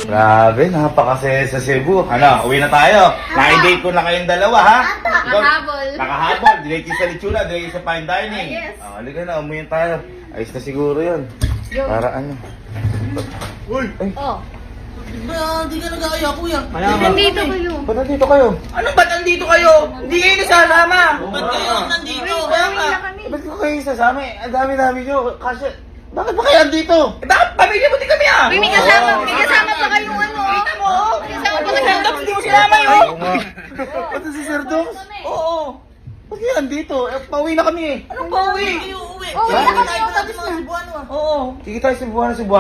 Grabe, napakasaya sa Cebu. Ano, uwi na tayo. Naka-date ko na kayong dalawa, ha? Nakahabol. Nakahabol. Diretso sa lechura, diretso sa fine dining. Yes. Halika na, umuwi tayo. Ayos na siguro yun. Para ano. Uy! Ay, Oh. Hindi ka nag-aaya, kuya. Nandito kayo. ba't nandito kayo? Ano ba't nandito kayo? Hindi kayo nasasama. Ba't kayo nandito? Kaya ka. Ba't ko kayo sasama? Ang dami-dami nyo. Kasi, bakit ba kayo andito? Eh, bakit pamilya mo din kami ah? Uy, may kasama pa kayong ano. Kita mo? May kasama pa Kasi kayo. tapos hindi mo sinama yun. Oo nga. Ba't si Sir Dox? Oo. Ba't kayo andito? Eh, pauwi na kami eh. Anong pauwi? Oh, wala kami. Tapos na. Oo. Sige tayo, Cebuana, Cebuana.